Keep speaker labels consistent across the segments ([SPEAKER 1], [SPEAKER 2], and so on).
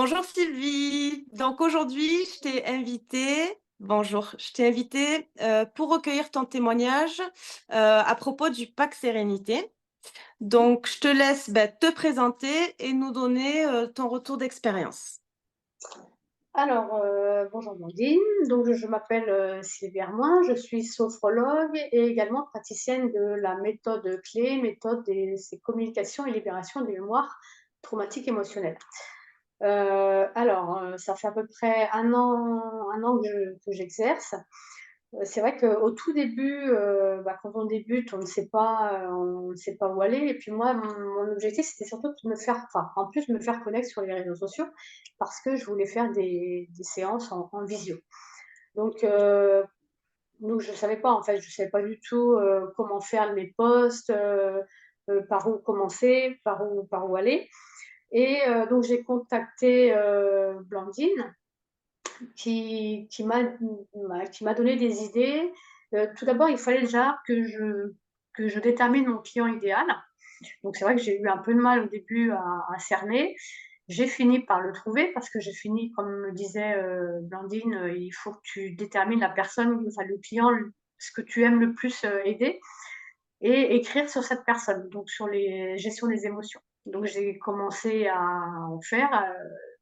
[SPEAKER 1] Bonjour Sylvie. Donc aujourd'hui, je t'ai invitée pour recueillir ton témoignage à propos du pack Sérénité. Donc je te laisse te présenter et nous donner ton retour d'expérience.
[SPEAKER 2] Alors, bonjour Blandine. Donc, je m'appelle Sylvie Hermoin, je suis sophrologue et également praticienne de la méthode clé, méthode des communications et libération des mémoires traumatiques émotionnelles. Ça fait à peu près un an que j'exerce. C'est vrai qu'au tout début, quand on débute, on ne sait pas où aller. Et puis moi, mon objectif, c'était surtout de en plus, me faire connaître sur les réseaux sociaux parce que je voulais faire des séances en visio. Donc, heu, donc je savais pas, en fait, je savais pas du tout, comment faire mes posts, par où commencer, par où aller. Donc j'ai contacté, Blandine qui m'a donné des idées. Tout d'abord, il fallait déjà que je détermine mon client idéal. Donc c'est vrai que j'ai eu un peu de mal au début à cerner. J'ai fini par le trouver parce que j'ai fini, comme me disait, Blandine, il faut que tu détermines la personne, enfin le client, ce que tu aimes le plus, aider et écrire sur cette personne, donc sur les gestions des émotions. Donc j'ai commencé à en faire,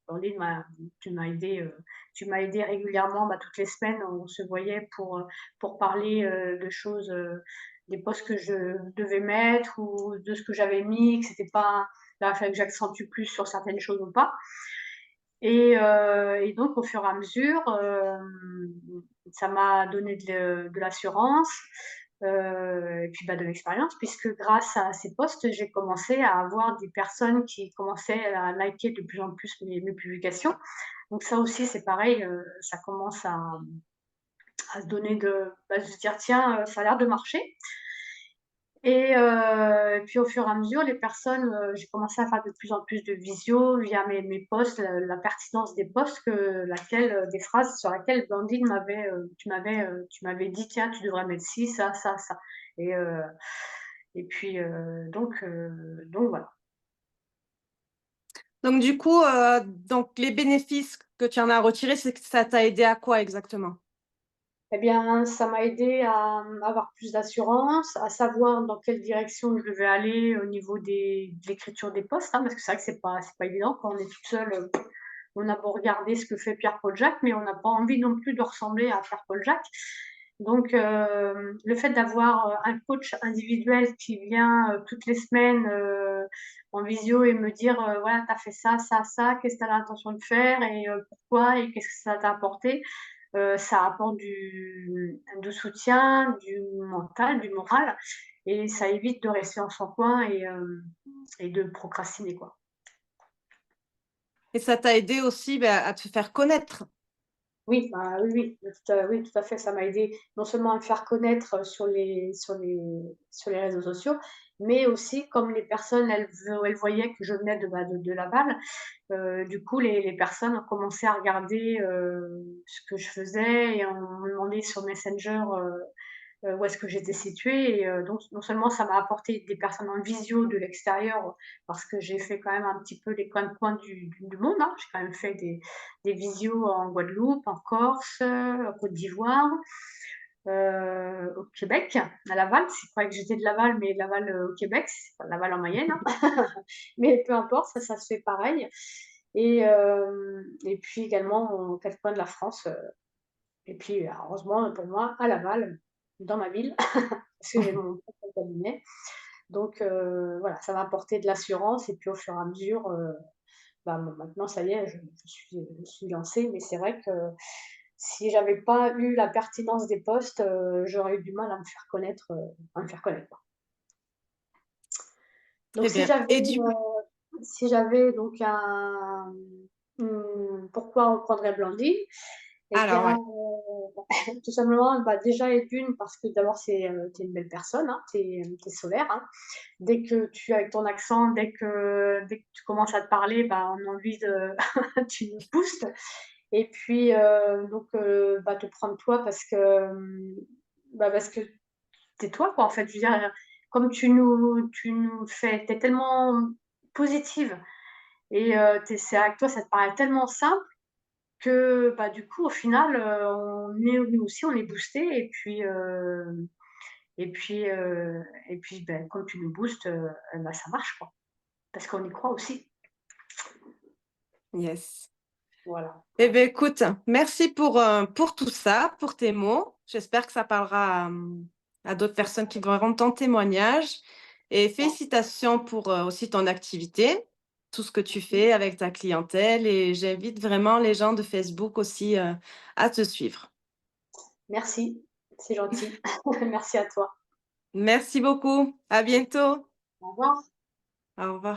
[SPEAKER 2] Pauline tu m'as aidé régulièrement, toutes les semaines, on se voyait pour parler, de choses, des posts que je devais mettre ou de ce que j'avais mis, que c'était pas là, il fallait que j'accentue plus sur certaines choses ou pas. Et donc au fur et à mesure, ça m'a donné de l'assurance, et puis, de l'expérience puisque grâce à ces posts, j'ai commencé à avoir des personnes qui commençaient à liker de plus en plus mes publications. Donc ça aussi, c'est pareil, ça commence à se donner de se dire: «Tiens, ça a l'air de marcher». Et puis au fur et à mesure, les personnes, j'ai commencé à faire de plus en plus de visio via mes posts, la pertinence des posts des phrases sur laquelle Blandine tu m'avais dit: «Tiens, tu devrais mettre ci, ça, ça, ça». Et heu et puis, donc voilà.
[SPEAKER 1] Donc du coup, les bénéfices que tu en as retirés, c'est que ça t'a aidé à quoi exactement?
[SPEAKER 2] Eh bien, ça m'a aidée à, avoir plus d'assurance, à savoir dans quelle direction je devais aller au niveau de l'écriture des posts, hein, parce que c'est vrai que c'est pas évident quand on est toute seule, on a beau regarder ce que fait Pierre-Paul Jacques, mais on n'a pas envie non plus de ressembler à Pierre-Paul Jacques. Donc, le fait d'avoir, un coach individuel qui vient, toutes les semaines, en visio et me dire, «Voilà, tu as fait ça, ça, ça, qu'est-ce que tu as l'intention de faire et pourquoi et qu'est-ce que ça t'a apporté?» Ça apporte du soutien, du mental, du moral et ça évite de rester en son coin et de procrastiner, quoi.
[SPEAKER 1] Et ça t'a aidé aussi à te faire connaître.
[SPEAKER 2] Oui, oui, tout à fait, ça m'a aidé non seulement à me faire connaître, sur les réseaux sociaux, mais aussi comme les personnes, elles voyaient que je venais de Laval, du coup les personnes ont commencé à regarder, ce que je faisais et on me demandait sur Messenger, où est-ce que j'étais située. Donc non seulement ça m'a apporté des personnes en visio de l'extérieur, parce que j'ai fait quand même un petit peu les coins du monde, hein. J'ai quand même fait des visios en Guadeloupe, en Corse, en Côte d'Ivoire, au Québec, à Laval. Je croyais que j'étais de Laval, mais Laval, au Québec, c'est pas Laval en Mayenne, hein. Mais peu importe, ça se fait pareil. Et puis également aux 4 coins de la France, et puis heureusement pour moi à Laval, dans ma ville, parce que j'ai mon propre cabinet. Donc voilà, ça m'a apporté de l'assurance et puis au fur et à mesure, maintenant ça y est, je suis lancée, mais c'est vrai que si j'avais pas eu la pertinence des postes, j'aurais eu du mal à me faire connaître, quoi. Donc
[SPEAKER 1] Très bien. Et du
[SPEAKER 2] si j'avais donc pourquoi on prendrait Blandine? Eh
[SPEAKER 1] alors
[SPEAKER 2] bien,
[SPEAKER 1] ouais.
[SPEAKER 2] tout simplement, déjà et d'une parce que d'abord tu es une belle personne, hein, tu es solaire, hein. Dès que tu avec ton accent, dès que tu commences à te parler, on a envie de tu nous boostes et puis, te prendre toi parce que tu es toi, quoi, en fait. Je veux dire, comme tu nous fais tu es tellement positive et c'est avec toi, ça te paraît tellement simple que, bah, du coup, au final, nous aussi, on est boostés et puis, ben, comme tu nous boostes, bah, ça marche, quoi. Parce qu'on y croit aussi.
[SPEAKER 1] Yes.
[SPEAKER 2] Voilà.
[SPEAKER 1] Eh bien, écoute, merci pour tout ça, pour tes mots. J'espère que ça parlera à d'autres personnes qui verront ton témoignage. Et félicitations pour aussi ton activité, tout ce que tu fais avec ta clientèle. Et j'invite vraiment les gens de Facebook aussi à te suivre.
[SPEAKER 2] Merci, c'est gentil. Merci à toi.
[SPEAKER 1] Merci beaucoup. À bientôt.
[SPEAKER 2] Au revoir.
[SPEAKER 1] Au revoir.